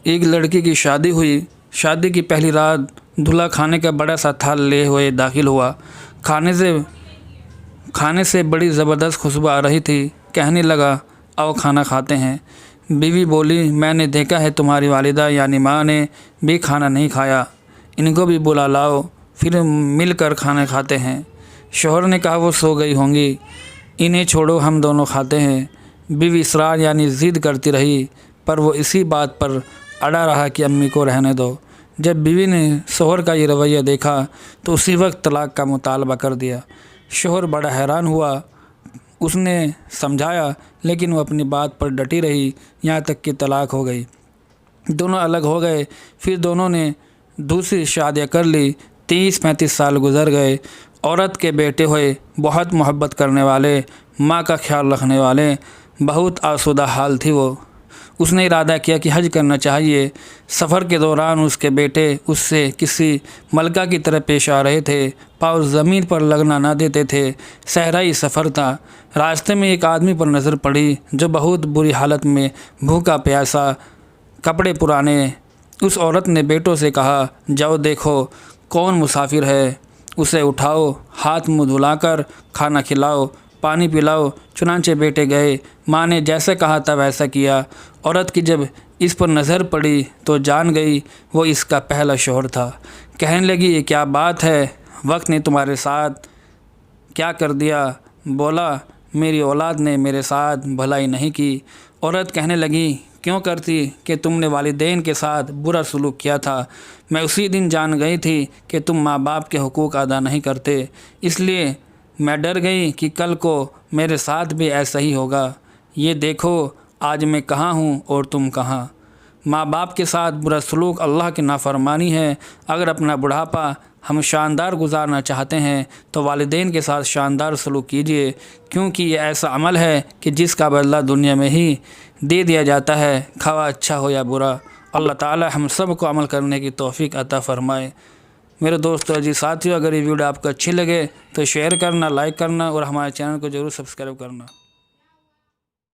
ایک لڑکی کی شادی ہوئی۔ شادی کی پہلی رات دلہا کھانے کا بڑا سا تھال لے ہوئے داخل ہوا۔ کھانے سے بڑی زبردست خوشبو آ رہی تھی۔ کہنے لگا، آؤ کھانا کھاتے ہیں۔ بیوی بولی، میں نے دیکھا ہے تمہاری والدہ یعنی ماں نے بھی کھانا نہیں کھایا، ان کو بھی بلا لاؤ، پھر مل کر کھانا کھاتے ہیں۔ شوہر نے کہا، وہ سو گئی ہوں گی، انہیں چھوڑو، ہم دونوں کھاتے ہیں۔ بیوی اصرار یعنی ضد کرتی رہی، پر وہ اسی بات پر اڑا رہا کہ امی کو رہنے دو۔ جب بیوی نے شوہر کا یہ رویہ دیکھا تو اسی وقت طلاق کا مطالبہ کر دیا۔ شوہر بڑا حیران ہوا، اس نے سمجھایا لیکن وہ اپنی بات پر ڈٹی رہی، یہاں تک کہ طلاق ہو گئی۔ دونوں الگ ہو گئے۔ پھر دونوں نے دوسری شادیاں کر لی۔ 30-35 سال گزر گئے۔ عورت کے بیٹے ہوئے، بہت محبت کرنے والے، ماں کا خیال رکھنے والے، بہت آسودہ حال تھی وہ۔ اس نے ارادہ کیا کہ حج کرنا چاہیے۔ سفر کے دوران اس کے بیٹے اس سے کسی ملکہ کی طرح پیش آ رہے تھے، پاؤں زمین پر لگنا نہ دیتے تھے۔ صحرائی سفر تھا۔ راستے میں ایک آدمی پر نظر پڑی جو بہت بری حالت میں بھوکا پیاسا، کپڑے پرانے۔ اس عورت نے بیٹوں سے کہا، جاؤ دیکھو کون مسافر ہے، اسے اٹھاؤ، ہاتھ منہ دھلا کر کھانا کھلاؤ، پانی پلاؤ۔ چنانچہ بیٹے گئے، ماں نے جیسا کہا تھا ویسا کیا۔ عورت کی جب اس پر نظر پڑی تو جان گئی وہ اس کا پہلا شوہر تھا۔ کہنے لگی، یہ کیا بات ہے، وقت نے تمہارے ساتھ کیا کر دیا؟ بولا، میری اولاد نے میرے ساتھ بھلائی نہیں کی۔ عورت کہنے لگی، کیوں کرتی کہ تم نے والدین کے ساتھ برا سلوک کیا تھا۔ میں اسی دن جان گئی تھی کہ تم ماں باپ کے حقوق ادا نہیں کرتے، اس لیے میں ڈر گئی کہ کل کو میرے ساتھ بھی ایسا ہی ہوگا۔ یہ دیکھو آج میں کہاں ہوں اور تم کہاں۔ ماں باپ کے ساتھ برا سلوک اللہ کی نافرمانی ہے۔ اگر اپنا بڑھاپا ہم شاندار گزارنا چاہتے ہیں تو والدین کے ساتھ شاندار سلوک کیجیے، کیونکہ یہ ایسا عمل ہے کہ جس کا بدلہ دنیا میں ہی دے دیا جاتا ہے، خواہ اچھا ہو یا برا۔ اللہ تعالی ہم سب کو عمل کرنے کی توفیق عطا فرمائے۔ میرے دوستو عزیز ساتھیو، اگر یہ ویڈیو آپ کو اچھی لگے تو شیئر کرنا، لائک کرنا اور ہمارے چینل کو ضرور سبسکرائب کرنا۔